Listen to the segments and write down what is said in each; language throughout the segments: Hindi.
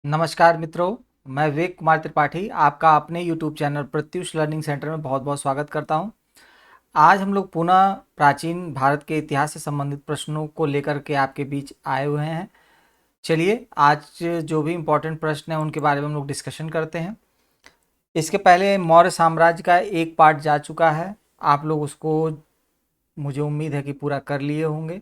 नमस्कार मित्रों, मैं विवेक कुमार त्रिपाठी आपका अपने YouTube channel Pratyush learning centre में बहुत बहुत स्वागत करता हूं। आज हम लोग पुनः प्राचीन भारत के इतिहास से संबंधित प्रश्नों को लेकर के आपके बीच आए हुए हैं। चलिए आज जो भी इम्पोर्टेंट प्रश्न हैं उनके बारे में हम लोग डिस्कशन करते हैं। इसके पहले मौर्य साम्राज्य का एक पार्ट जा चुका है, आप लोग उसको मुझे उम्मीद है कि पूरा कर लिए होंगे।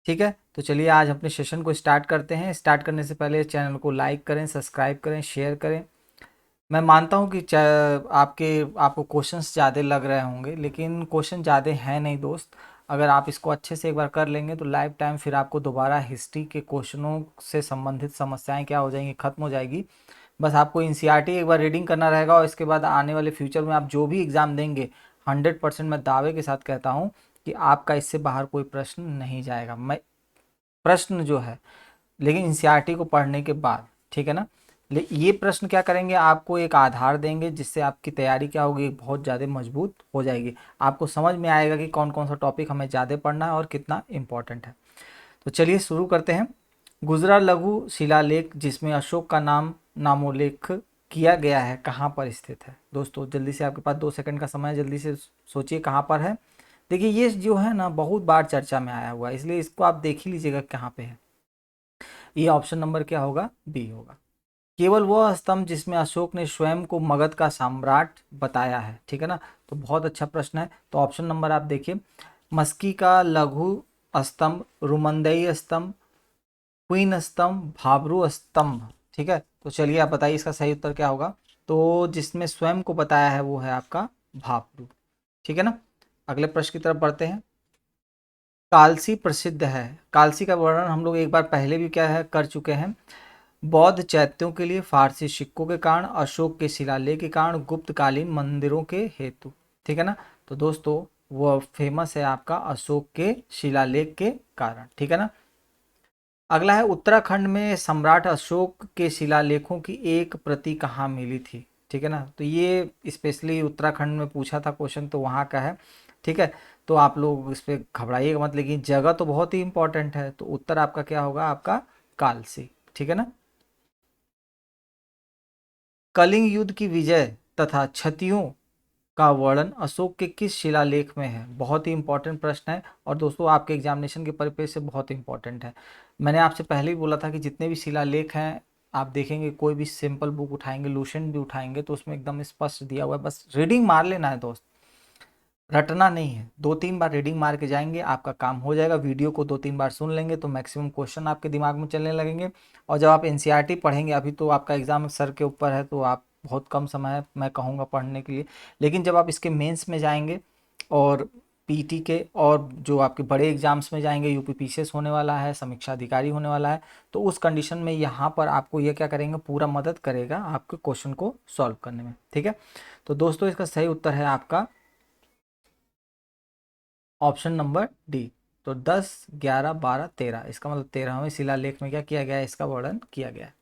ठीक है, तो चलिए आज अपने सेशन को स्टार्ट करते हैं। स्टार्ट करने से पहले चैनल को लाइक करें, सब्सक्राइब करें, शेयर करें। मैं मानता हूँ कि आपको क्वेश्चंस ज़्यादा लग रहे होंगे, लेकिन क्वेश्चन ज़्यादा हैं नहीं दोस्त। अगर आप इसको अच्छे से एक बार कर लेंगे तो लाइफ टाइम फिर आपको दोबारा हिस्ट्री के क्वेश्चनों से संबंधित समस्याएं क्या हो जाएंगी, ख़त्म हो जाएगी। बस आपको एनसीईआरटी एक बार रीडिंग करना रहेगा और इसके बाद आने वाले फ्यूचर में आप जो भी एग्ज़ाम देंगे 100% मैं दावे के साथ कहता हूँ कि आपका इससे बाहर कोई प्रश्न नहीं जाएगा। मैं प्रश्न जो है, लेकिन एनसीईआरटी को पढ़ने के बाद, ठीक है ना। ये प्रश्न क्या करेंगे, आपको एक आधार देंगे जिससे आपकी तैयारी क्या होगी, बहुत ज़्यादा मजबूत हो जाएगी। आपको समझ में आएगा कि कौन कौन सा टॉपिक हमें ज़्यादा पढ़ना है और कितना इम्पोर्टेंट है। तो चलिए शुरू करते हैं। गुजरा लघु शिलालेख जिसमें अशोक का नाम नामोल्लेख किया गया है कहाँ पर स्थित है। दोस्तों जल्दी से, आपके पास 2 सेकंड का समय है, जल्दी से सोचिए कहाँ पर है। देखिए ये जो है ना बहुत बार चर्चा में आया हुआ है, इसलिए इसको आप देख ही लीजिएगा कहाँ पे है। ये ऑप्शन नंबर क्या होगा, बी होगा। केवल वह स्तंभ जिसमें अशोक ने स्वयं को मगध का सम्राट बताया है, ठीक है ना। तो बहुत अच्छा प्रश्न है। तो ऑप्शन नंबर आप देखिए, मस्की का लघु स्तंभ, रुमंदई स्तंभ, क्वीन स्तंभ, भाबरू स्तंभ। ठीक है, तो चलिए आप बताइए इसका सही उत्तर क्या होगा। तो जिसमें स्वयं को बताया है वो है आपका भाबरू। ठीक है ना। अगले प्रश्न की तरफ बढ़ते हैं। कालसी प्रसिद्ध है, कालसी का वर्णन हम लोग एक बार पहले भी क्या है कर चुके हैं। बौद्ध चैत्यों के लिए, फारसी सिक्कों के कारण, अशोक के शिलालेख के कारण, गुप्तकालीन मंदिरों के हेतु। ठीक है ना। तो दोस्तों वो फेमस है आपका अशोक के शिलालेख के कारण। ठीक है ना। अगला है, उत्तराखंड में सम्राट अशोक के शिलालेखों की एक प्रति कहाँ मिली थी। ठीक है ना। तो ये स्पेशली उत्तराखंड में पूछा था क्वेश्चन, तो वहाँ का है। ठीक है, तो आप लोग इस पर घबराइएगा मत, लेकिन जगह तो बहुत ही इंपॉर्टेंट है। तो उत्तर आपका क्या होगा, आपका कालसी। ठीक है ना। कलिंग युद्ध की विजय तथा क्षतियों का वर्णन अशोक के किस शिलालेख में है। बहुत ही इंपॉर्टेंट प्रश्न है और दोस्तों आपके एग्जामिनेशन के परिपेक्ष से बहुत इंपॉर्टेंट है। मैंने आपसे पहले ही बोला था कि जितने भी शिलालेख हैं आप देखेंगे, कोई भी सिंपल बुक उठाएंगे, लूसेंट भी उठाएंगे, तो उसमें एकदम स्पष्ट दिया हुआ है। बस रीडिंग मार लेना है दोस्त, रटना नहीं है। 2-3 बार रीडिंग मार के जाएंगे, आपका काम हो जाएगा। वीडियो को 2-3 बार सुन लेंगे तो मैक्सिमम क्वेश्चन आपके दिमाग में चलने लगेंगे। और जब आप एनसीईआरटी पढ़ेंगे, अभी तो आपका एग्जाम सर के ऊपर है तो आप बहुत कम समय है मैं कहूँगा पढ़ने के लिए, लेकिन जब आप इसके मेंस में जाएंगे और पीटी के और जो आपके बड़े एग्जाम्स में जाएंगे, यूपी पीसीएस होने वाला है, समीक्षा अधिकारी होने वाला है, तो उस कंडीशन में यहाँ पर आपको ये क्या करेंगे, पूरा मदद करेगा आपके क्वेश्चन को सॉल्व करने में। ठीक है, तो दोस्तों इसका सही उत्तर है आपका ऑप्शन नंबर डी। तो 10, 11, 12, 13, इसका मतलब 13वें शिलालेख में क्या किया गया है, इसका वर्णन किया गया है।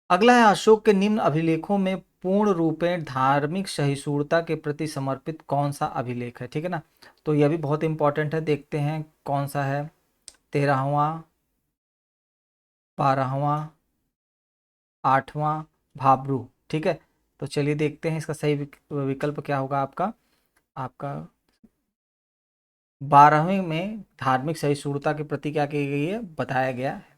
अगला है, अशोक के निम्न अभिलेखों में पूर्ण रूपेण धार्मिक सहिष्णुता के प्रति समर्पित कौन सा अभिलेख है। ठीक है ना। तो यह भी बहुत इंपॉर्टेंट है, देखते हैं कौन सा है। 13वां, 12वां, 8वां, भाब्रू। ठीक है, तो चलिए देखते हैं इसका सही विकल्प क्या होगा आपका। आपका 12वें में धार्मिक सहिष्णुता के प्रति क्या की गई है, बताया गया है।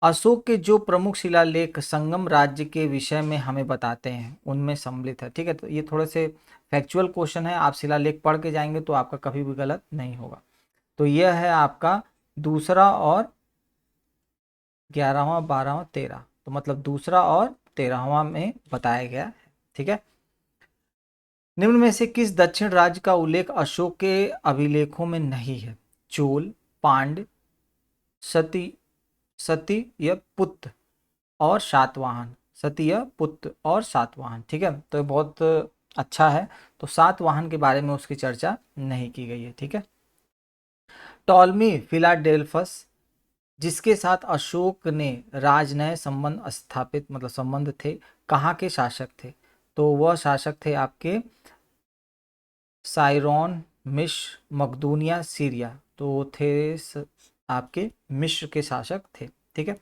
अशोक के जो प्रमुख शिलालेख संगम राज्य के विषय में हमें बताते हैं उनमें सम्मिलित है। ठीक है, तो ये थोड़े से फैक्चुअल क्वेश्चन है, आप शिलालेख पढ़ के जाएंगे तो आपका कभी भी गलत नहीं होगा। तो यह है आपका दूसरा और 11वां, 12वां, 13, तो मतलब दूसरा और 13वां में बताया गया है। ठीक है, निम्न में से किस दक्षिण राज्य का उल्लेख अशोक के अभिलेखों में नहीं है। चोल, पांड, सती, सती या पुत्र और सातवाहन। सतीय, पुत्र और सातवाहन। ठीक है, तो ये बहुत अच्छा है। तो सातवाहन के बारे में उसकी चर्चा नहीं की गई है। ठीक है, टॉलमी फिलाडेल्फस जिसके साथ अशोक ने राजनय संबंध स्थापित, मतलब संबंध थे, कहाँ के शासक थे। तो वह शासक थे आपके साइरोन, मिस्र, मकदूनिया, सीरिया। तो थे आपके मिस्र के शासक थे। ठीक है,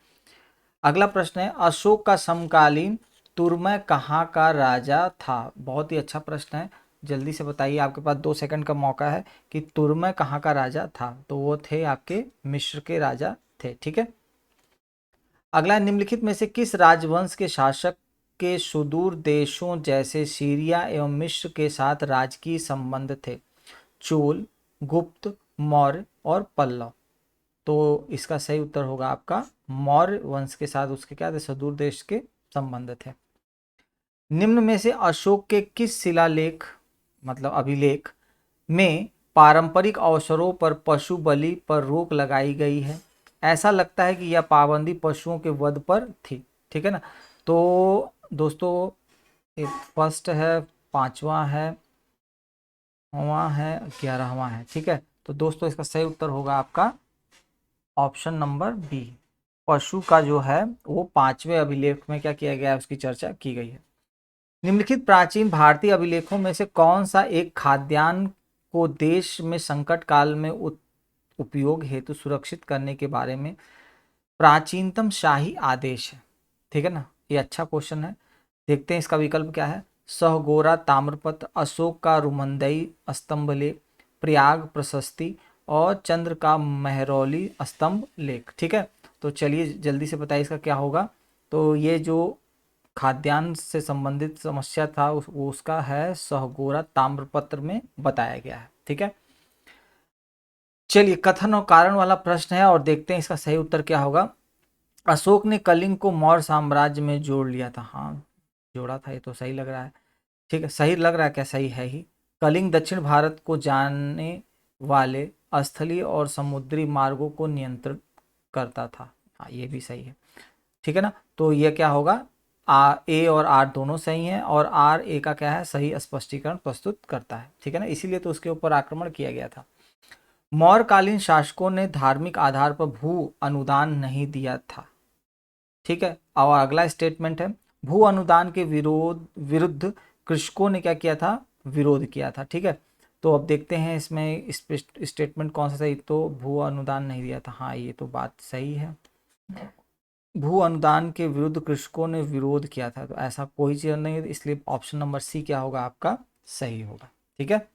अगला प्रश्न है, अशोक का समकालीन तुर्मय कहाँ का राजा था? बहुत ही अच्छा प्रश्न है, जल्दी से बताइए, आपके पास 2 सेकंड का मौका है कि तुर्मय कहाँ का राजा था। तो वो थे आपके मिस्र के राजा थे। ठीक है। अगला, निम्नलिखित में से किस राजवंश के शासक के सुदूर देशों जैसे सीरिया एवं मिस्र के साथ राजकीय संबंध थे? चोल, गुप्त, मौर्य और पल्लव। तो इसका सही उत्तर होगा आपका मौर्य वंश के साथ उसके क्या थे? सुदूर देश के संबंध थे। निम्न में से अशोक के किस शिलालेख मतलब अभिलेख में पारंपरिक अवसरों पर पशु बलि पर रोक लगाई गई है? ऐसा लगता है कि यह पाबंदी पशुओं के वध पर थी। ठीक है ना। तो दोस्तों, एक फर्स्ट है, पांचवा है, वहाँ है, 11वां है। ठीक है। तो दोस्तों, इसका सही उत्तर होगा आपका ऑप्शन नंबर बी। पशु का जो है वो 5वें अभिलेख में क्या किया गया है, उसकी चर्चा की गई है। निम्नलिखित प्राचीन भारतीय अभिलेखों में से कौन सा एक खाद्यान्न को देश में संकट काल में उपयोग हेतु सुरक्षित करने के बारे में प्राचीनतम शाही आदेश है? ठीक है ना, ये अच्छा क्वेश्चन है। देखते हैं इसका विकल्प क्या है। सहगोरा ताम्रपत्र, अशोक का रुमंदई स्तंभ लेख, प्रयाग प्रशस्ति और चंद्र का मेहरौली स्तंभ लेख। ठीक है। तो चलिए जल्दी से बताइए इसका क्या होगा। तो ये जो खाद्यान्न से संबंधित समस्या था वो उसका है सहगोरा ताम्रपत्र में बताया गया है। ठीक है। चलिए, कथन और कारण वाला प्रश्न है और देखते हैं इसका सही उत्तर क्या होगा। अशोक ने कलिंग को मौर्य साम्राज्य में जोड़ लिया था। हाँ, जोड़ा था, ये तो सही लग रहा है। ठीक है, सही लग रहा है क्या? सही है ही। कलिंग दक्षिण भारत को जाने वाले स्थलीय और समुद्री मार्गों को नियंत्रित करता था। हाँ, ये भी सही है। ठीक है ना। तो ये क्या होगा, ए और आर दोनों सही हैं और आर ए का क्या है, सही स्पष्टीकरण प्रस्तुत करता है। ठीक है ना, इसीलिए तो उसके ऊपर आक्रमण किया गया था। मौर्यकालीन शासकों ने धार्मिक आधार पर भू अनुदान नहीं दिया था। ठीक है। और अगला स्टेटमेंट है, भू अनुदान के विरुद्ध कृषकों ने क्या किया था? विरोध किया था। ठीक है। तो अब देखते हैं इसमें स्टेटमेंट कौन सा सही। तो भू अनुदान नहीं दिया था, हाँ ये तो बात सही है। भू अनुदान के विरुद्ध कृषकों ने विरोध किया था, तो ऐसा कोई चीज नहीं है, इसलिए ऑप्शन नंबर सी क्या होगा आपका सही होगा। ठीक है।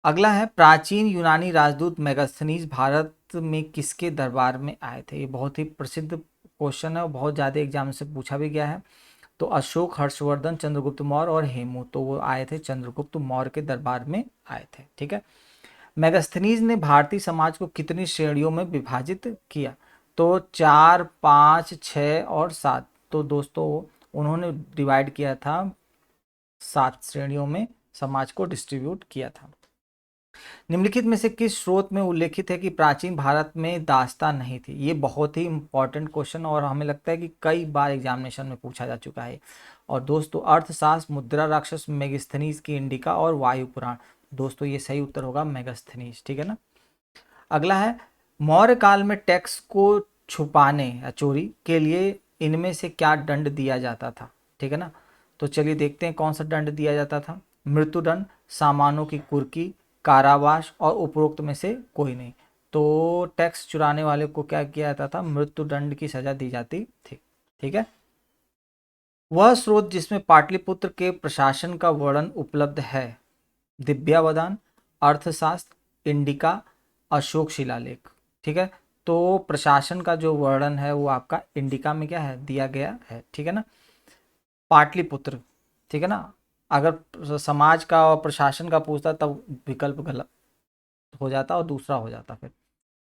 अगला है, प्राचीन यूनानी राजदूत मेगास्थनीज भारत में किसके दरबार में आए थे? ये बहुत ही प्रसिद्ध क्वेश्चन है और बहुत ज़्यादा एग्जाम से पूछा भी गया है। तो अशोक, हर्षवर्धन, चंद्रगुप्त मौर्य और हेमू, तो वो आए थे चंद्रगुप्त मौर्य के दरबार में आए थे। ठीक है। मेगास्थनीज ने भारतीय समाज को कितनी श्रेणियों में विभाजित किया? तो 4, 5, 6 और 7। तो दोस्तों, उन्होंने डिवाइड किया था 7 श्रेणियों में, समाज को डिस्ट्रीब्यूट किया था। निम्नलिखित में से किस स्रोत में उल्लेखित है कि प्राचीन भारत में दास्तां नहीं थी? ये बहुत ही इंपॉर्टेंट क्वेश्चन और हमें लगता है कि कई बार एग्जामिनेशन में पूछा जा चुका है। और दोस्तों, अर्थशास्त्र, मुद्रा राक्षस, मेगास्थनीज की इंडिका और वायु पुराण। दोस्तों, ये सही उत्तर होगा मेगास्थनीज। ठीक है ना। अगला है, मौर्य काल में टैक्स को छुपाने या चोरी के लिए इनमें से क्या दंड दिया जाता था? ठीक है ना। तो चलिए देखते हैं कौन सा दंड दिया जाता था। मृत्युदंड, सामानों की कुर्की, कारावास और उपरोक्त में से कोई नहीं। तो टैक्स चुराने वाले को क्या किया जाता था? मृत्युदंड की सजा दी जाती थी। ठीक है। वह स्रोत जिसमें पाटलिपुत्र के प्रशासन का वर्णन उपलब्ध है? दिव्यावदान, अर्थशास्त्र, इंडिका, अशोक शिलालेख। ठीक है। तो प्रशासन का जो वर्णन है वो आपका इंडिका में क्या है, दिया गया है। ठीक है ना। पाटलिपुत्र। ठीक है ना। अगर समाज का और प्रशासन का पूछता तब विकल्प गलत हो जाता और दूसरा हो जाता। फिर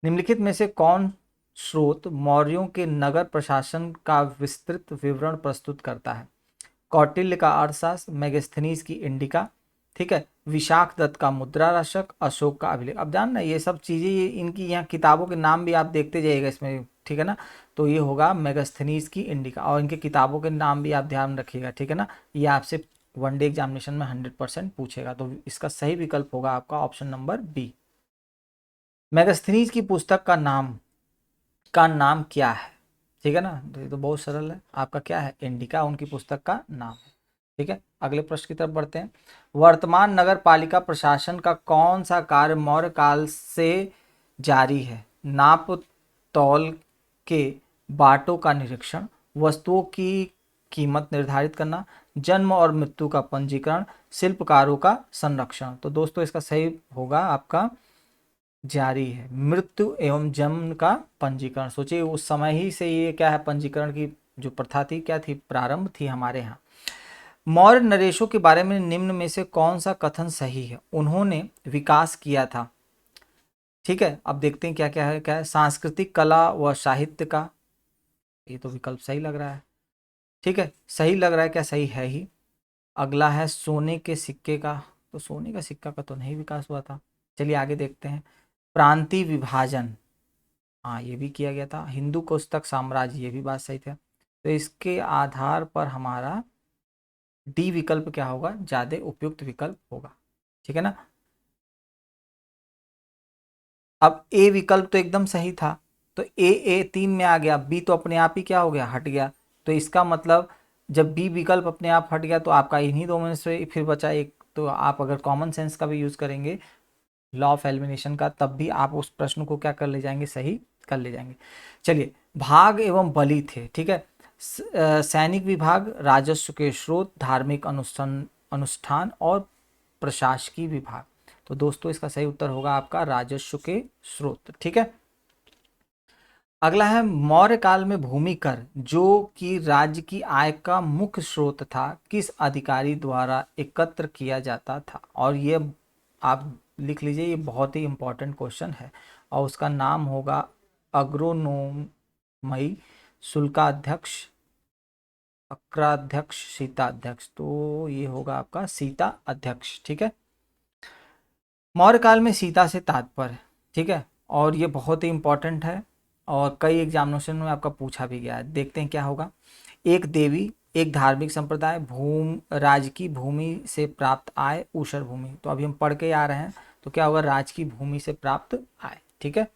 निम्नलिखित में से कौन स्रोत मौर्यों के नगर प्रशासन का विस्तृत विवरण प्रस्तुत करता है? कौटिल्य का अर्थशास्त्र, मेगास्थनीज की इंडिका, ठीक है, विशाख दत्त का मुद्रा राशक, अशोक का अभिलेख। अब जानना ये सब चीज़ें, ये इनकी यहाँ किताबों के नाम भी आप देखते जाइएगा इसमें। ठीक है ना। तो ये होगा मेगास्थनीज की इंडिका और इनके किताबों के नाम भी आप ध्यान रखिएगा। ठीक है ना। ये आपसे वनडे एग्जामिनेशन में 100% पूछेगा। तो इसका सही विकल्प होगा आपका ऑप्शन नंबर बी। मेगास्थनीज की पुस्तक का नाम क्या है? ठीक है ना। तो ये तो बहुत सरल है, आपका क्या है, इंडिका उनकी पुस्तक का नाम है। ठीक है। अगले प्रश्न की तरफ बढ़ते हैं। वर्तमान नगर पालिका प्रशासन का कौन सा कार्य मौर्य काल से जारी है? नाप तौल के बाटों का निरीक्षण, वस्तुओं की कीमत निर्धारित करना, जन्म और मृत्यु का पंजीकरण, शिल्पकारों का संरक्षण। तो दोस्तों इसका सही होगा आपका जारी है, मृत्यु एवं जन्म का पंजीकरण। सोचिए उस समय ही से ये क्या है, पंजीकरण की जो प्रथा थी क्या थी, प्रारंभ थी हमारे यहाँ। मौर्य नरेशों के बारे में निम्न में से कौन सा कथन सही है? उन्होंने विकास किया था। ठीक है, अब देखते हैं क्या क्या है। क्या है? सांस्कृतिक कला व साहित्य का, ये तो विकल्प सही लग रहा है। ठीक है, सही लग रहा है, क्या सही है ही। अगला है सोने के सिक्के का, तो सोने का सिक्का का तो नहीं विकास हुआ था। चलिए आगे देखते हैं। प्रांतीय विभाजन, हाँ ये भी किया गया था। हिंदू कोष्ठक साम्राज्य, ये भी बात सही था। तो इसके आधार पर हमारा डी विकल्प क्या होगा, ज्यादा उपयुक्त विकल्प होगा। ठीक है ना। अब ए विकल्प तो एकदम सही था, तो ए 3 में आ गया, बी तो अपने आप ही क्या हो गया, हट गया। तो इसका मतलब जब बी विकल्प अपने आप हट गया तो आपका इन्हीं दो में से फिर बचा एक। तो आप अगर कॉमन सेंस का भी यूज करेंगे, लॉ ऑफ एलिमिनेशन का, तब भी आप उस प्रश्न को क्या कर ले जाएंगे, सही कर ले जाएंगे। चलिए, भाग एवं बलि थे। ठीक है, सैनिक विभाग, राजस्व के स्रोत, धार्मिक अनुष्ठान अनुष्ठान और प्रशासकीय विभाग। तो दोस्तों इसका सही उत्तर होगा आपका राजस्व के स्रोत। ठीक है, अगला है मौर्य काल में भूमि कर, जो कि राज्य की आय का मुख्य स्रोत था, किस अधिकारी द्वारा एकत्र किया जाता था? और ये आप लिख लीजिए, ये बहुत ही इंपॉर्टेंट क्वेश्चन है। और उसका नाम होगा अग्रोनोमई, शुल्काध्यक्ष, अक्राध्यक्ष, सीता अध्यक्ष। तो ये होगा आपका सीता अध्यक्ष। ठीक है, मौर्य काल में सीता से तात्पर्य। ठीक है, और ये बहुत ही इंपॉर्टेंट है और कई एग्जामिनेशन में आपका पूछा भी गया है। देखते हैं क्या होगा। एक देवी, एक धार्मिक संप्रदाय, राज की भूमि से प्राप्त आय, ऊषर भूमि। तो अभी हम पढ़ के आ रहे हैं, तो क्या होगा, राज की भूमि से प्राप्त आय। ठीक है,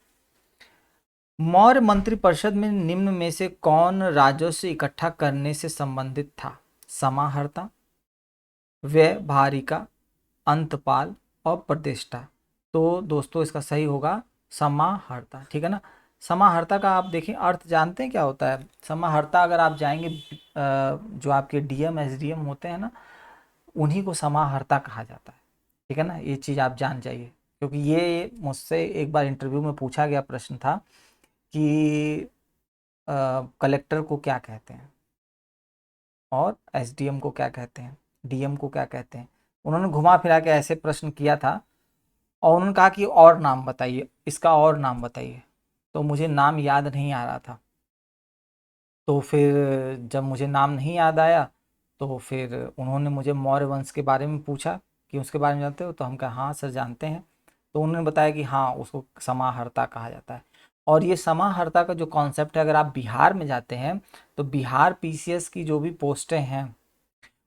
मौर्य मंत्रिपरिषद में निम्न में से कौन राजस्व इकट्ठा करने से संबंधित था? समाहर्ता, व्यवहारिका, अंतपाल और प्रतिष्ठा। तो दोस्तों इसका सही होगा समाहर्ता। ठीक है ना। समाहर्ता का आप देखें अर्थ जानते हैं क्या होता है? समाहर्ता अगर आप जाएंगे, जो आपके डीएम एसडीएम होते हैं ना, उन्हीं को समाहर्ता कहा जाता है। ठीक है ना, ये चीज़ आप जान जाइए, क्योंकि ये मुझसे एक बार इंटरव्यू में पूछा गया प्रश्न था कि कलेक्टर को क्या कहते हैं और एसडीएम को क्या कहते हैं, डीएम को क्या कहते हैं। उन्होंने घुमा फिरा के ऐसे प्रश्न किया था और उन्होंने कहा कि और नाम बताइए, इसका और नाम बताइए। तो मुझे नाम याद नहीं आ रहा था। तो फिर जब मुझे नाम नहीं याद आया, तो फिर उन्होंने मुझे मौर्य वंश के बारे में पूछा कि उसके बारे में जानते हो? तो हम कहा हाँ सर जानते हैं। तो उन्होंने बताया कि हाँ उसको समाहर्ता कहा जाता है। और ये समाहर्ता का जो कॉन्सेप्ट है, अगर आप बिहार में जाते हैं तो बिहार पीसीएस की जो भी पोस्टें हैं,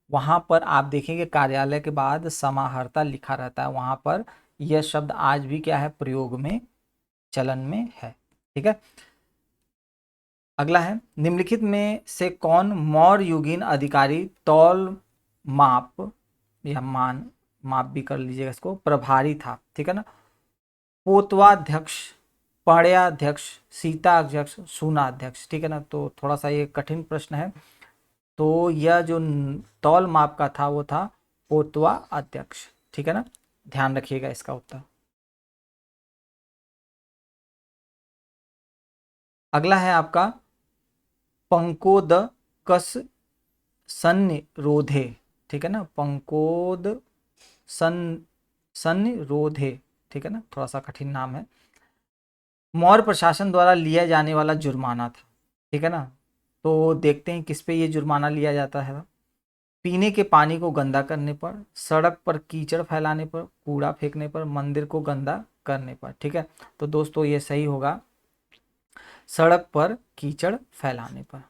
वहाँ पर आप देखेंगे कार्यालय के बाद समाहर्ता लिखा रहता है। वहाँ पर यह शब्द आज भी क्या है, प्रयोग में, चलन में है। ठीक है, अगला है निम्नलिखित में से कौन मौर्य युगीन अधिकारी, तौल, माप या मान, माप भी कर लीजिएगा इसको, प्रभारी था? ठीक है ना। पोतवाध्यक्ष, पाण्याध्यक्ष, सीता अध्यक्ष, सूना अध्यक्ष। ठीक है ना, तो थोड़ा सा ये कठिन प्रश्न है। तो यह जो तौल माप का था वो था पोतवा अध्यक्ष। ठीक है ना, ध्यान रखिएगा इसका उत्तर। अगला है आपका पंकोदकस सन्निरोधे। ठीक है ना, पंकोद सन सन्निरोधे। ठीक है ना, थोड़ा सा कठिन नाम है। मौर्य प्रशासन द्वारा लिया जाने वाला जुर्माना था। ठीक है ना, तो देखते हैं किस पे ये जुर्माना लिया जाता है। पीने के पानी को गंदा करने पर, सड़क पर कीचड़ फैलाने पर, कूड़ा फेंकने पर, मंदिर को गंदा करने पर। ठीक है, तो दोस्तों ये सही होगा सड़क पर कीचड़ फैलाने पर।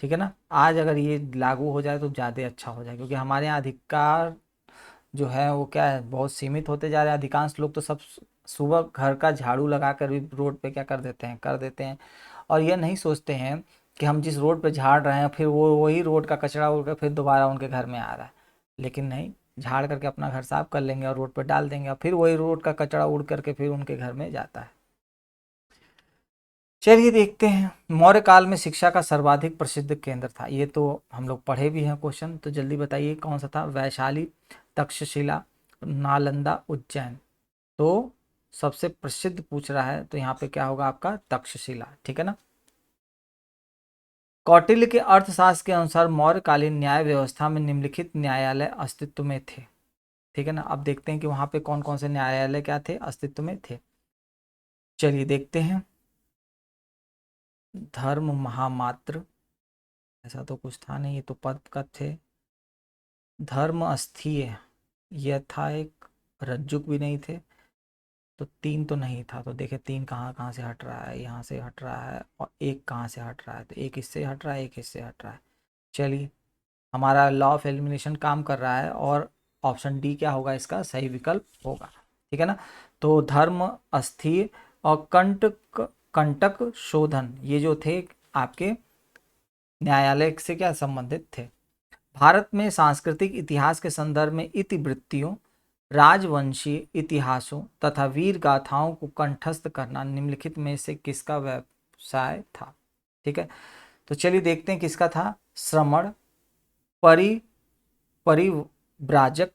ठीक है ना, आज अगर ये लागू हो जाए तो ज़्यादा अच्छा हो जाए, क्योंकि हमारे यहाँ अधिकार जो है वो क्या है, बहुत सीमित होते जा रहे हैं। अधिकांश लोग तो सब सुबह घर का झाड़ू लगा कर भी रोड पे क्या कर देते हैं, और यह नहीं सोचते हैं कि हम जिस रोड पे झाड़ रहे हैं फिर वो वही रोड का कचरा उड़ कर फिर दोबारा उनके घर में आ रहा है। लेकिन नहीं, झाड़ करके अपना घर साफ कर लेंगे और रोड पे डाल देंगे और फिर वही रोड का कचरा उड़ करके फिर उनके घर में जाता है। चलिए देखते हैं, मौर्य काल में शिक्षा का सर्वाधिक प्रसिद्ध केंद्र था। ये तो हम लोग पढ़े भी हैं क्वेश्चन, तो जल्दी बताइए कौन सा था। वैशाली, तक्षशिला, नालंदा, उज्जैन। तो सबसे प्रसिद्ध पूछ रहा है, तो यहाँ पे क्या होगा आपका तक्षशिला, ठीक है ना। कौटिल्य के अर्थशास्त्र के अनुसार मौर्यकालीन न्याय व्यवस्था में निम्नलिखित न्यायालय अस्तित्व में थे, ठीक है ना। अब देखते हैं कि वहां पे कौन कौन से न्यायालय क्या थे, अस्तित्व में थे। चलिए देखते हैं। धर्म महामात्र, ऐसा तो कुछ था नहीं, ये तो पद का थे। धर्म अस्थीय, यह था एक। रज्जुक भी नहीं थे, तो तीन तो नहीं था। तो देखे तीन कहाँ कहाँ से हट रहा है, यहाँ से हट रहा है, और एक कहाँ से हट रहा है, तो एक इससे हट रहा है, एक इससे हट रहा है। चलिए, हमारा लॉ ऑफ एलिमिनेशन काम कर रहा है, और ऑप्शन डी क्या होगा, इसका सही विकल्प होगा, ठीक है ना। तो धर्म अस्थीर और कंटक कंटक शोधन, ये जो थे आपके न्यायालय से क्या संबंधित थे। भारत में सांस्कृतिक इतिहास के संदर्भ में इतिवृत्तियों, राजवंशीय इतिहासों तथा वीर गाथाओं को कंठस्थ करना निम्नलिखित में से किसका व्यवसाय था, ठीक है। तो चलिए देखते हैं किसका था। श्रमण, परि परिव्राजक,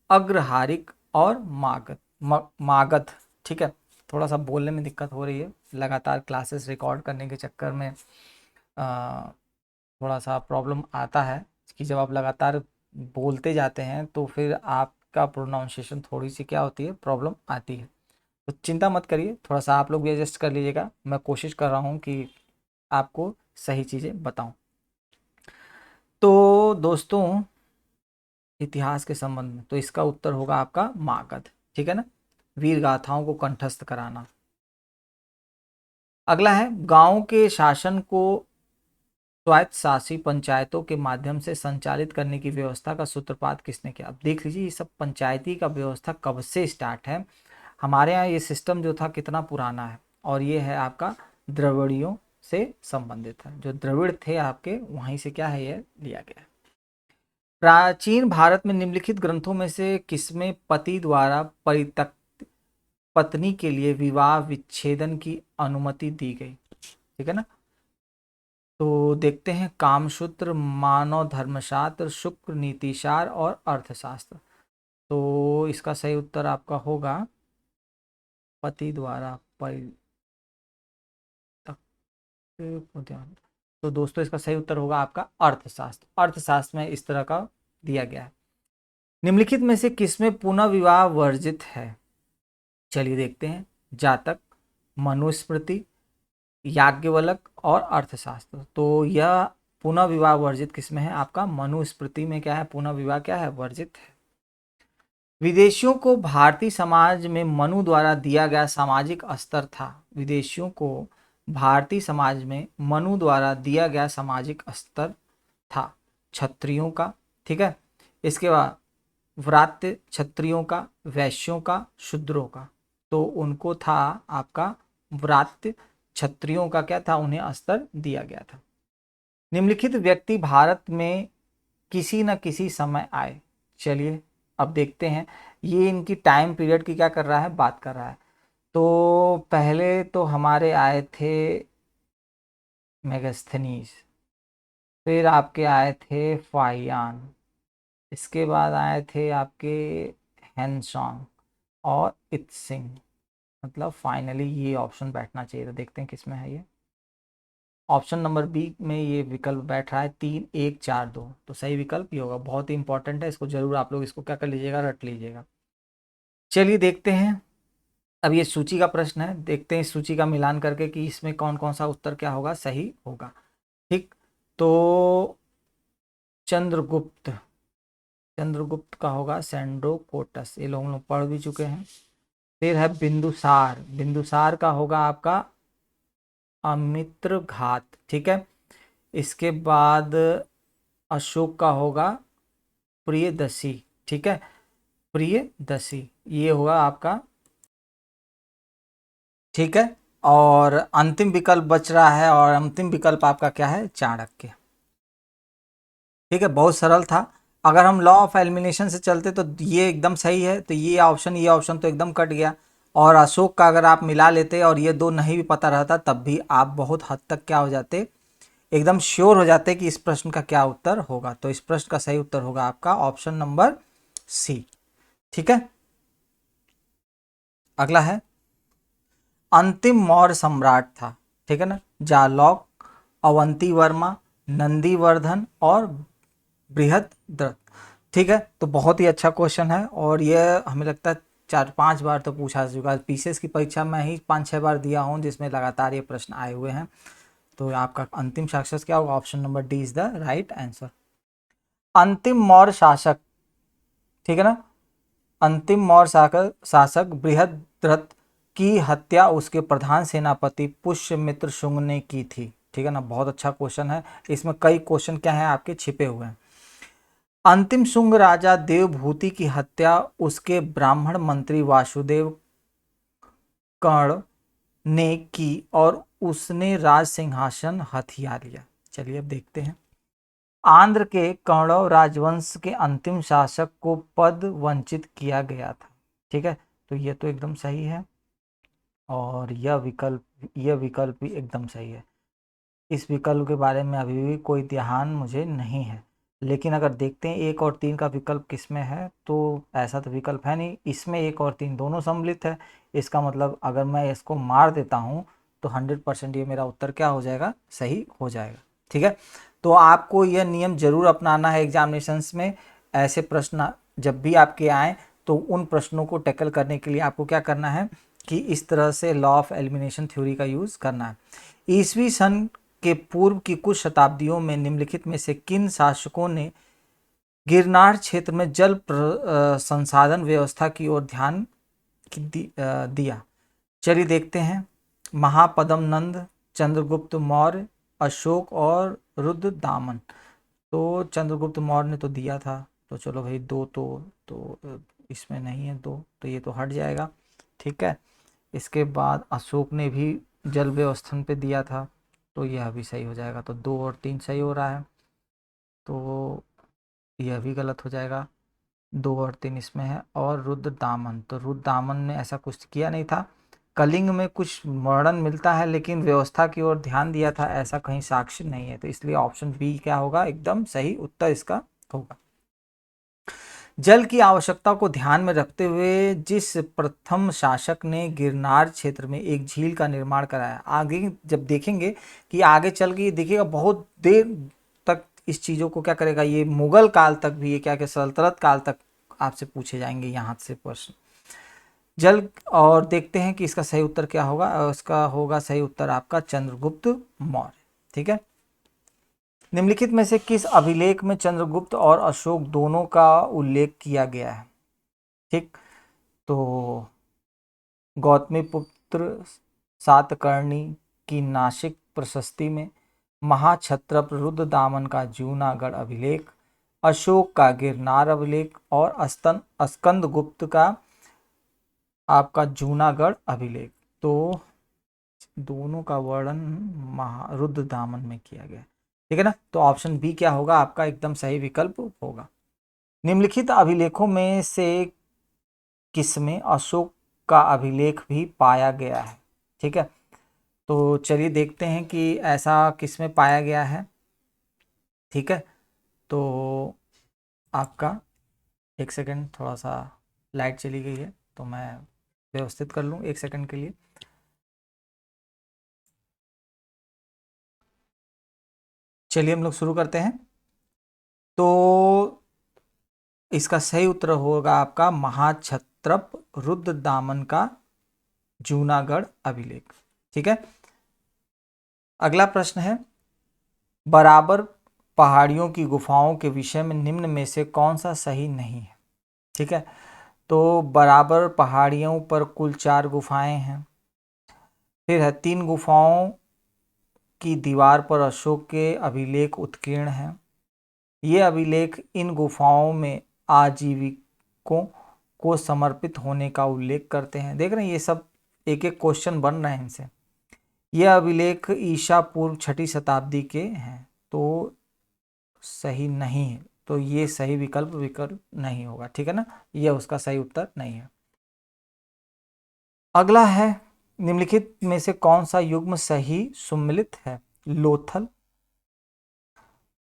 अग्रहारिक और मागध, ठीक है। थोड़ा सा बोलने में दिक्कत हो रही है, लगातार क्लासेस रिकॉर्ड करने के चक्कर में थोड़ा सा प्रॉब्लम आता है कि जब आप लगातार बोलते जाते हैं तो फिर आपका प्रोनाउंसिएशन थोड़ी सी क्या होती है, प्रॉब्लम आती है। तो चिंता मत करिए, थोड़ा सा आप लोग भी एडजस्ट कर लीजिएगा। मैं कोशिश कर रहा हूँ कि आपको सही चीज़ें बताऊँ। तो दोस्तों, इतिहास के संबंध में तो इसका उत्तर होगा आपका मागध, ठीक है ना, वीर गाथाओं को कंठस्थ कराना। अगला है, गांव के शासन को स्वायत्तशासी पंचायतों के माध्यम से संचालित करने की व्यवस्था का सूत्रपात किसने किया। अब देख लीजिए, ये सब पंचायती का व्यवस्था कब से स्टार्ट है। हमारे यहाँ ये सिस्टम जो था कितना पुराना है, और ये है आपका द्रविड़ियों से संबंधित है। जो द्रविड़ थे आपके, वहीं से क्या है, ये लिया गया है। प्राचीन भारत में निम्नलिखित ग्रंथों में से किसमें पति द्वारा परित्यक्त पत्नी के लिए विवाह विच्छेदन की अनुमति दी गई, ठीक है ना। तो देखते हैं, कामसूत्र, मानव धर्मशास्त्र, शुक्र नीतिशार और अर्थशास्त्र। तो इसका सही उत्तर आपका होगा पति द्वारा परित्यक्त उद्यान। तो दोस्तों, इसका सही उत्तर होगा आपका अर्थशास्त्र। अर्थशास्त्र में इस तरह का दिया गया है। निम्नलिखित में से किसमें पुनः विवाह वर्जित है। चलिए देखते हैं, जातक, मनुस्मृति, याज्ञवल्क और अर्थशास्त्र। तो यह पुनः विवाह वर्जित किसमें है, आपका मनुस्मृति में क्या है, पुनः विवाह क्या है, वर्जित है। विदेशियों को भारतीय समाज में मनु द्वारा दिया गया सामाजिक स्तर था। विदेशियों को भारतीय समाज में मनु द्वारा दिया गया सामाजिक स्तर था क्षत्रियों का, ठीक है। इसके बाद व्रात्य क्षत्रियों का, वैश्यों का, शूद्रों का। तो उनको था आपका व्रात्य क्षत्रियों का क्या था, उन्हें स्तर दिया गया था। निम्नलिखित व्यक्ति भारत में किसी न किसी समय आए। चलिए अब देखते हैं, ये इनकी टाइम पीरियड की क्या कर रहा है, बात कर रहा है। तो पहले तो हमारे आए थे मेगास्थनीज, फिर आपके आए थे फाहियान, इसके बाद आए थे आपके हैंसोंग और इत्सिंग। मतलब फाइनली ये ऑप्शन बैठना चाहिए था। देखते हैं किसमें है ये। ऑप्शन नंबर बी में ये विकल्प बैठ रहा है, 3 1 4 2। तो सही विकल्प ये होगा। बहुत ही इंपॉर्टेंट है, इसको जरूर आप लोग इसको क्या कर लीजिएगा, रट लीजिएगा। चलिए देखते हैं, अब ये सूची का प्रश्न है, देखते हैं इस सूची का मिलान करके कि इसमें कौन कौन सा उत्तर क्या होगा, सही होगा, ठीक। तो चंद्रगुप्त, चंद्रगुप्त का होगा सैंड्रोकोटस, ये लोग हम लोग पढ़ भी चुके हैं। फिर है बिंदुसार, बिंदुसार का होगा आपका अमित्र घात, ठीक है। इसके बाद अशोक का होगा प्रियदसी, ठीक है, प्रियदसी ये होगा आपका, ठीक है। और अंतिम विकल्प बच रहा है, और अंतिम विकल्प आपका क्या है, चाणक्य, ठीक है। बहुत सरल था। अगर हम लॉ ऑफ एलिमिनेशन से चलते तो ये एकदम सही है, तो ये ऑप्शन तो एकदम कट गया। और अशोक का अगर आप मिला लेते और ये दो नहीं भी पता रहता तब भी आप बहुत हद तक क्या हो जाते, एकदम श्योर हो जाते कि इस प्रश्न का क्या उत्तर होगा। तो इस प्रश्न का सही उत्तर होगा आपका ऑप्शन नंबर सी। ठीक है, अगला है अंतिम मौर्य सम्राट था, ठीक है ना, जालौक, अवंती वर्मा, नंदीवर्धन और बृहद्रथ। ठीक है, तो बहुत ही अच्छा क्वेश्चन है और ये हमें लगता है 4-5 बार तो पूछा चुका है। पीसीएस की परीक्षा में ही 5-6 बार दिया हूँ जिसमें लगातार ये प्रश्न आए हुए हैं। तो आपका अंतिम शासक क्या होगा? Option number D is the right answer. अंतिम मौर्य शासक, ठीक है ना, अंतिम मौर्य शासक शासक बृहद्रथ की हत्या उसके प्रधान सेनापति पुष्यमित्र शुंग ने की थी। ठीक है ना, बहुत अच्छा क्वेश्चन है। इसमें कई क्वेश्चन क्या है आपके छिपे हुए हैं। अंतिम शुंग राजा देवभूति की हत्या उसके ब्राह्मण मंत्री वासुदेव कर्ण ने की और उसने राज सिंहासन हथिया लिया। चलिए अब देखते हैं। आंध्र के कौरव राजवंश के अंतिम शासक को पद वंचित किया गया था। ठीक है, तो ये तो एकदम सही है और यह विकल्प भी एकदम सही है। इस विकल्प के बारे में अभी भी कोई ध्यान मुझे नहीं है, लेकिन अगर देखते हैं 1 और 3 का विकल्प किसमें है, तो ऐसा तो विकल्प है नहीं, इसमें 1 और 3 दोनों सम्मिलित है। इसका मतलब अगर मैं इसको मार देता हूँ तो 100% ये मेरा उत्तर क्या हो जाएगा? सही हो जाएगा। ठीक है, तो आपको यह नियम जरूर अपनाना है एग्जामिनेशंस में। ऐसे प्रश्न जब भी आपके आए तो उन प्रश्नों को टैकल करने के लिए आपको क्या करना है कि इस तरह से लॉ ऑफ एलिमिनेशन थ्योरी का यूज़ करना है। ईसवी सन के पूर्व की कुछ शताब्दियों में निम्नलिखित में से किन शासकों ने गिरनार क्षेत्र में जल संसाधन व्यवस्था की ओर ध्यान दिया? चलिए देखते हैं। महापद्म नंद, चंद्रगुप्त मौर्य, अशोक और रुद्रदामन। तो चंद्रगुप्त मौर्य ने तो दिया था, तो चलो भाई दो तो इसमें नहीं है दो, तो ये तो हट जाएगा। ठीक है, इसके बाद अशोक ने भी जल व्यवस्थान पे दिया था, तो यह भी सही हो जाएगा। तो 2 और 3 सही हो रहा है, तो यह भी गलत हो जाएगा। 2 और 3 इसमें है। और रुद्रदामन, तो रुद्रदामन ने ऐसा कुछ किया नहीं था। कलिंग में कुछ वर्णन मिलता है लेकिन व्यवस्था की ओर ध्यान दिया था ऐसा कहीं साक्ष्य नहीं है, तो इसलिए ऑप्शन बी क्या होगा? एकदम सही उत्तर इसका होगा। जल की आवश्यकता को ध्यान में रखते हुए जिस प्रथम शासक ने गिरनार क्षेत्र में एक झील का निर्माण कराया, आगे जब देखेंगे कि आगे चल के देखिएगा बहुत देर तक इस चीज़ों को क्या करेगा, ये मुगल काल तक भी, ये क्या क्या सल्तनत काल तक आपसे पूछे जाएंगे यहाँ से प्रश्न जल। और देखते हैं कि इसका सही उत्तर क्या होगा। इसका होगा सही उत्तर आपका चंद्रगुप्त मौर्य। ठीक है, निम्नलिखित में से किस अभिलेख में चंद्रगुप्त और अशोक दोनों का उल्लेख किया गया है? ठीक, तो गौतमीपुत्र सातकर्णी की नासिक प्रशस्ति में, महाक्षत्रप रुद्रदामन का जूनागढ़ अभिलेख, अशोक का गिरनार अभिलेख और स्कंदगुप्त का आपका जूनागढ़ अभिलेख। तो दोनों का वर्णन रुद्रदामन में किया गया। ठीक है ना, तो ऑप्शन बी क्या होगा आपका? एकदम सही विकल्प होगा। निम्नलिखित अभिलेखों में से किसमें अशोक का अभिलेख भी पाया गया है? ठीक है, तो चलिए देखते हैं कि ऐसा किसमें पाया गया है। ठीक है, तो आपका एक सेकंड, थोड़ा सा लाइट चली गई है तो मैं व्यवस्थित कर लूँ 1 सेकंड के लिए। चलिए हम लोग शुरू करते हैं। तो इसका सही उत्तर होगा आपका महाक्षत्रप रुद्रदामन का जूनागढ़ अभिलेख। ठीक है, अगला प्रश्न है बराबर पहाड़ियों की गुफाओं के विषय में निम्न में से कौन सा सही नहीं है? ठीक है, तो बराबर पहाड़ियों पर कुल 4 गुफाएं हैं। फिर है 3 गुफाओं की दीवार पर अशोक के अभिलेख उत्कीर्ण हैं। ये अभिलेख इन गुफाओं में आजीविकों को समर्पित होने का उल्लेख करते हैं। देख रहे हैं ये सब एक एक क्वेश्चन बन रहे हैं इनसे। यह अभिलेख ईसा पूर्व 6ठी शताब्दी के हैं, तो सही नहीं है। तो ये सही विकल्प नहीं होगा। ठीक है ना, ये उसका सही उत्तर नहीं है। अगला है, निम्नलिखित में से कौन सा युग्म सही सुम्मिलित है? लोथल,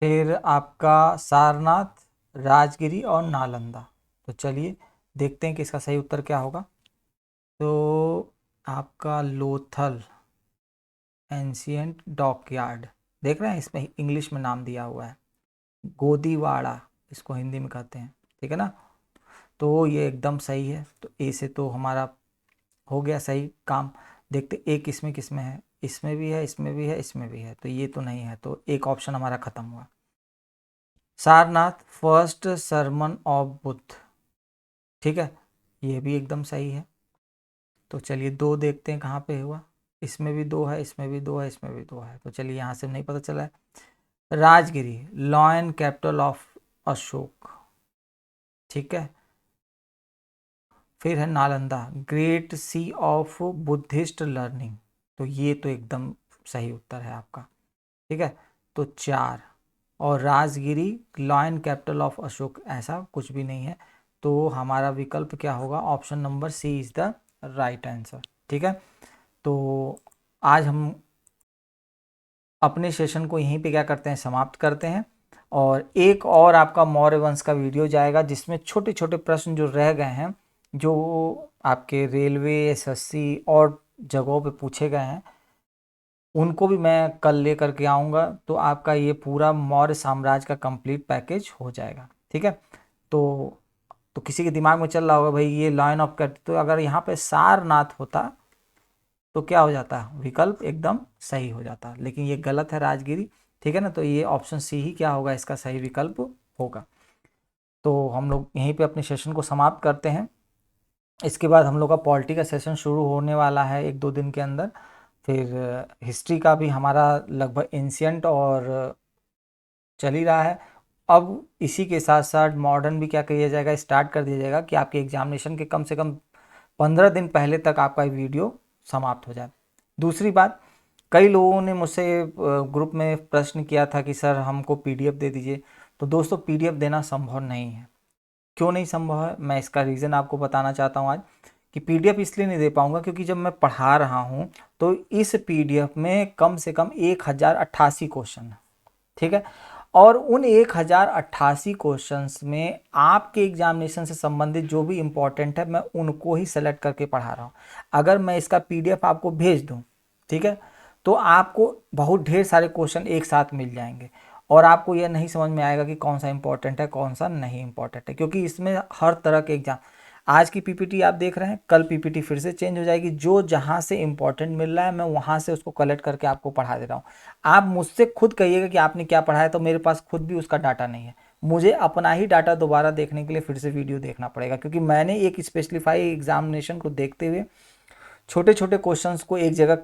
फिर आपका सारनाथ, राजगिरी और नालंदा। तो चलिए देखते हैं कि इसका सही उत्तर क्या होगा। तो आपका लोथल, एंशियंट डॉकयार्ड, देख रहे हैं इसमें इंग्लिश में नाम दिया हुआ है, गोदीवाड़ा इसको हिंदी में कहते हैं, ठीक है ना। तो ये एकदम सही है, तो ए से तो हमारा हो गया सही काम। देखते एक इसमें किसमें है, इसमें भी है, इसमें भी है, इसमें भी है, तो ये तो नहीं है, तो एक ऑप्शन हमारा खत्म हुआ। Sarnath, first sermon of Buddha, ठीक है, ये भी एकदम सही है। तो चलिए दो देखते हैं कहाँ पे हुआ, इसमें भी दो है, इसमें भी दो है, इसमें भी दो है, तो चलिए यहाँ से नहीं पता चला है। Rajgiri, lion capital of Ashok, ठीक है। फिर है Nalanda, great sea of Buddhist learning, तो ये तो एकदम सही उत्तर है आपका, ठीक है। तो चार, और Rajagiri lion capital of Ashok, ऐसा कुछ भी नहीं है, तो हमारा विकल्प क्या होगा? Option number C is the right answer, ठीक है। तो आज हम अपने सेशन को यहीं पे क्या करते हैं, समाप्त करते हैं। और एक और आपका मौर्य वंश का वीडियो जाएगा जिसमें छोटे छोटे प्रश्न जो रह गए हैं, जो आपके रेलवे, एसएससी और जगहों पे पूछे गए हैं, उनको भी मैं कल लेकर के आऊँगा। तो आपका ये पूरा मौर्य साम्राज्य का कंप्लीट पैकेज हो जाएगा, ठीक है। तो किसी के दिमाग में चल रहा होगा भाई ये लाइन ऑफ कट, तो अगर यहाँ पे सारनाथ होता तो क्या हो जाता, विकल्प एकदम सही हो जाता, लेकिन ये गलत है राजगिरी, ठीक है ना। तो ये ऑप्शन सी ही क्या होगा, इसका सही विकल्प होगा। तो हम लोग यहीं पे अपने सेशन को समाप्त करते हैं। इसके बाद हम लोग का पॉलिटी का सेशन शुरू होने वाला है एक दो दिन के अंदर। फिर हिस्ट्री का भी हमारा लगभग एंशियंट और चल ही रहा है। अब इसी के साथ साथ मॉडर्न भी क्या किया जाएगा, स्टार्ट कर दिया जाएगा कि आपके एग्जामिनेशन के कम से कम 15 दिन पहले तक आपका वीडियो समाप्त हो जाए। दूसरी बात, कई लोगों ने मुझसे ग्रुप में प्रश्न किया था कि सर हमको पीडीएफ दे दीजिए। तो दोस्तों पीडीएफ देना संभव नहीं है। क्यों नहीं संभव है, मैं इसका रीज़न आपको बताना चाहता हूँ आज। कि पीडीएफ इसलिए नहीं दे पाऊँगा क्योंकि जब मैं पढ़ा रहा हूँ तो इस पीडीएफ में कम से कम 1088 क्वेश्चन है, ठीक है। और उन 1088 क्वेश्चंस में आपके एग्जामिनेशन से संबंधित जो भी इम्पोर्टेंट है मैं उनको ही सेलेक्ट करके पढ़ा रहा हूँ। अगर मैं इसका पीडीएफ आपको भेज दूँ, ठीक है, तो आपको बहुत ढेर सारे क्वेश्चन एक साथ मिल जाएंगे और आपको यह नहीं समझ में आएगा कि कौन सा इंपॉर्टेंट है कौन सा नहीं इंपॉर्टेंट है, क्योंकि इसमें हर तरह के एग्जाम, आज की पीपीटी आप देख रहे हैं, कल पीपीटी फिर से चेंज हो जाएगी। जो जहाँ से इंपॉर्टेंट मिल रहा है मैं वहाँ से उसको कलेक्ट करके आपको पढ़ा दे रहा हूँ। आप मुझसे खुद कहिएगा कि आपने क्या पढ़ा है, तो मेरे पास खुद भी उसका डाटा नहीं है, मुझे अपना ही डाटा दोबारा देखने के लिए फिर से वीडियो देखना पड़ेगा, क्योंकि मैंने एक स्पेसिफाई एग्जामिनेशन को देखते हुए छोटे छोटे क्वेश्चंस को एक जगह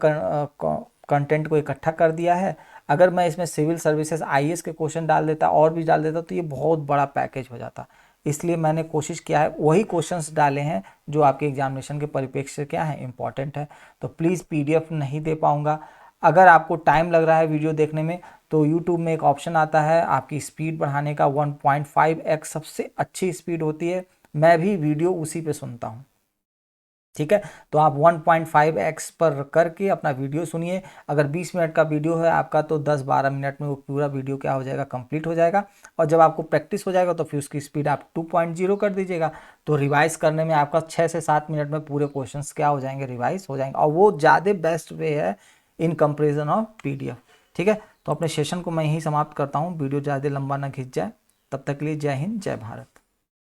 कंटेंट को इकट्ठा कर दिया है। अगर मैं इसमें सिविल सर्विसेज आईएएस के क्वेश्चन डाल देता और भी डाल देता तो ये बहुत बड़ा पैकेज हो जाता। इसलिए मैंने कोशिश किया है वही क्वेश्चंस डाले हैं जो आपके एग्जामिनेशन के परिप्रेक्ष्य से क्या है, इंपॉर्टेंट है। तो प्लीज़ पीडीएफ नहीं दे पाऊँगा। अगर आपको टाइम लग रहा है वीडियो देखने में तो यूट्यूब में एक ऑप्शन आता है आपकी स्पीड बढ़ाने का, 1.5x सबसे अच्छी स्पीड होती है, मैं भी वीडियो उसी पे सुनता हूँ, ठीक है। तो आप 1.5x पर करके अपना वीडियो सुनिए। अगर 20 मिनट का वीडियो है आपका तो 10-12 मिनट में वो पूरा वीडियो क्या हो जाएगा, कंप्लीट हो जाएगा। और जब आपको प्रैक्टिस हो जाएगा तो फिर उसकी स्पीड आप 2.0 कर दीजिएगा, तो रिवाइज करने में आपका 6 से 7 मिनट में पूरे क्वेश्चंस क्या हो जाएंगे, रिवाइज हो जाएंगे। और वो ज़्यादा बेस्ट वे है इन कंपेरिजन ऑफ पीडीएफ, ठीक है। तो अपने सेशन को मैं यहीं समाप्त करता हूँ, वीडियो ज़्यादा लंबा ना खिंच जाए। तब तक के लिए जय हिंद, जय भारत।